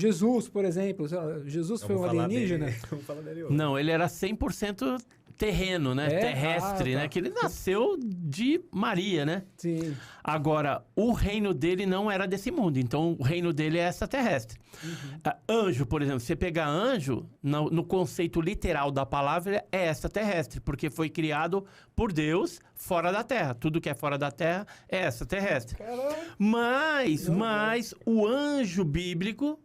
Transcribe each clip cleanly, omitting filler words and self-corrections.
Jesus, por exemplo, sei lá, Jesus foi um alienígena? Vamos falar dele hoje. Não, ele era 100% terreno, né? Terrestre, tá. né? Que ele nasceu de Maria, né? Sim. Agora, o reino dele não era desse mundo, então o reino dele é extraterrestre. Anjo, por exemplo, você pegar anjo, no conceito literal da palavra, é extraterrestre, porque foi criado por Deus fora da Terra. Tudo que é fora da Terra é extraterrestre. Caramba. Mas o anjo bíblico,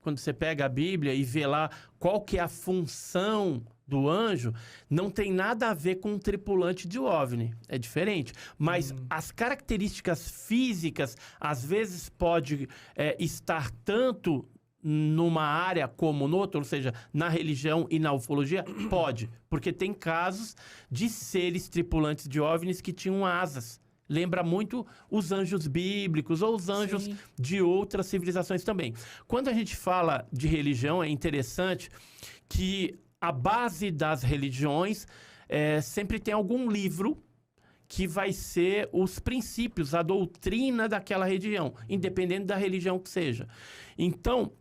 quando você pega a Bíblia e vê lá qual que é a função do anjo, não tem nada a ver com um tripulante de OVNI. É diferente. Mas as características físicas, às vezes, pode estar tanto numa área como noutra, ou seja, na religião e na ufologia, pode. Porque tem casos de seres tripulantes de OVNIs que tinham asas. Lembra muito os anjos bíblicos ou os anjos de outras civilizações também. Quando a gente fala de religião, é interessante que a base das religiões sempre tem algum livro que vai ser os princípios, a doutrina daquela religião, independente da religião que seja. Então,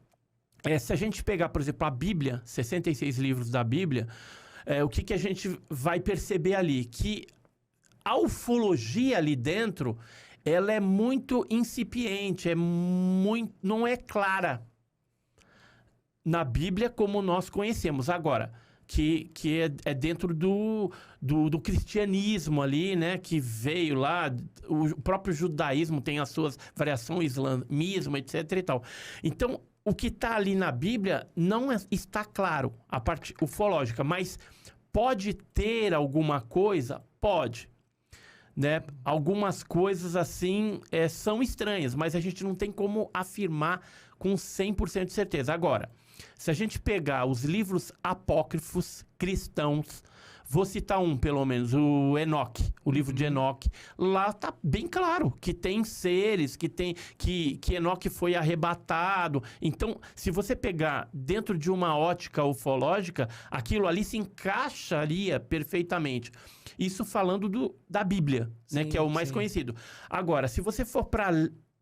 se a gente pegar, por exemplo, a Bíblia, 66 livros da Bíblia, o que a gente vai perceber ali? Que a ufologia ali dentro, ela é muito incipiente, não é clara na Bíblia como nós conhecemos. Agora, que é dentro do cristianismo ali, né? Que veio lá, o próprio judaísmo tem as suas variações, islamismo, etc e tal. Então, o que está ali na Bíblia não está claro, a parte ufológica, mas pode ter alguma coisa? Pode. Né? Algumas coisas assim são estranhas, mas a gente não tem como afirmar com 100% de certeza. Agora, se a gente pegar os livros apócrifos cristãos, vou citar pelo menos, o Enoque, o livro de Enoque, lá tá bem claro que tem seres, que Enoque foi arrebatado. Então, se você pegar dentro de uma ótica ufológica, aquilo ali se encaixaria perfeitamente. Isso falando da Bíblia, né, que é o mais conhecido. Agora, se você for para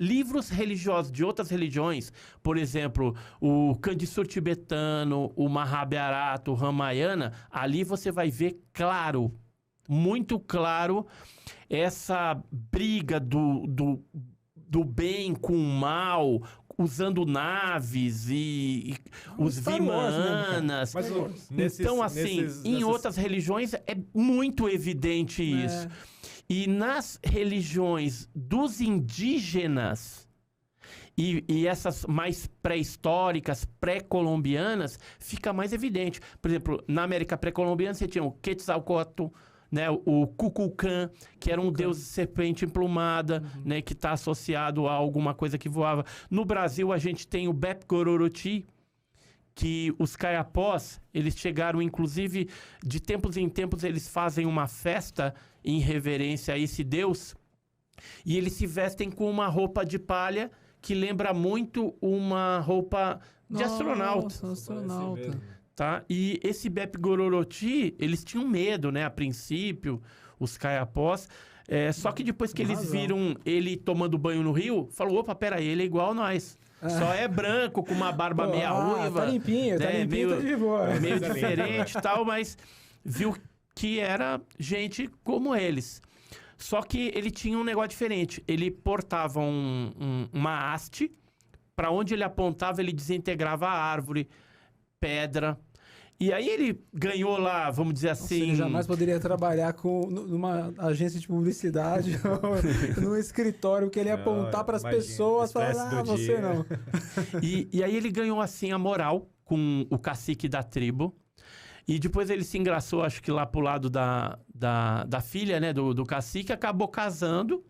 livros religiosos de outras religiões, por exemplo, o Kandisur tibetano, o Mahabharata, o Ramayana, ali você vai ver claro, muito claro, essa briga do bem com o mal, usando naves e os Vimanas. Mas, então, assim, em outras religiões é muito evidente isso. E nas religiões dos indígenas e essas mais pré-históricas, pré-colombianas, fica mais evidente. Por exemplo, na América pré-colombiana você tinha o Quetzalcóatl, né, o Kukulcán, que era um deus de serpente emplumada, né, que está associado a alguma coisa que voava. No Brasil, a gente tem o Bep-Gororoti, que os caiapós, eles chegaram, inclusive, de tempos em tempos, eles fazem uma festa em reverência a esse deus, e eles se vestem com uma roupa de palha que lembra muito uma roupa de astronauta. Tá? E esse Bep-Gororoti, eles tinham medo, né, a princípio, os caiapós, só que depois que eles viram ele tomando banho no rio, falou, opa, peraí, ele é igual a nós. Só é branco, com uma barba meia ruiva. Tá limpinho, né? tá limpinho, tá de boa. Meio diferente e tal, mas viu que era gente como eles. Só que ele tinha um negócio diferente. Ele portava uma haste, para onde ele apontava, ele desintegrava a árvore, pedra. E aí ele ganhou lá, vamos dizer assim... Ele jamais poderia trabalhar numa agência de publicidade ou num escritório que ele ia apontar para as pessoas e falar, você não. E aí ele ganhou assim a moral com o cacique da tribo. E depois ele se engraçou, acho que lá pro lado da filha, né, do cacique, acabou casando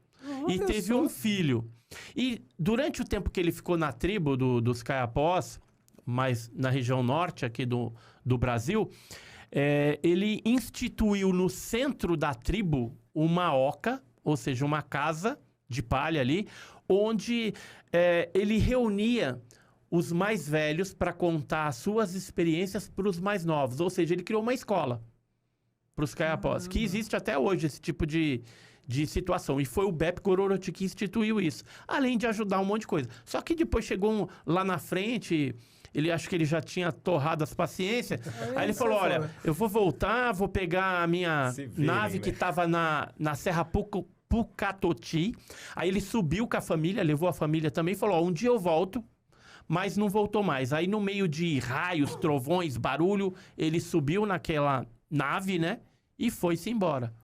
e teve um filho. E durante o tempo que ele ficou na tribo dos caiapós, mas na região norte aqui do Brasil, ele instituiu no centro da tribo uma oca, ou seja, uma casa de palha ali, onde ele reunia os mais velhos para contar as suas experiências para os mais novos. Ou seja, ele criou uma escola para os caiapós, que existe até hoje esse tipo de de situação. E foi o Beppe Gororoty que instituiu isso. Além de ajudar um monte de coisa. Só que depois chegou lá na frente... Acho que ele já tinha torrado as paciências. Aí ele falou, olha, eu vou voltar, vou pegar a minha nave que estava na Serra Pucatoti. Aí ele subiu com a família, levou a família também, falou, um dia eu volto, mas não voltou mais. Aí no meio de raios, trovões, barulho, ele subiu naquela nave, né? E foi-se embora.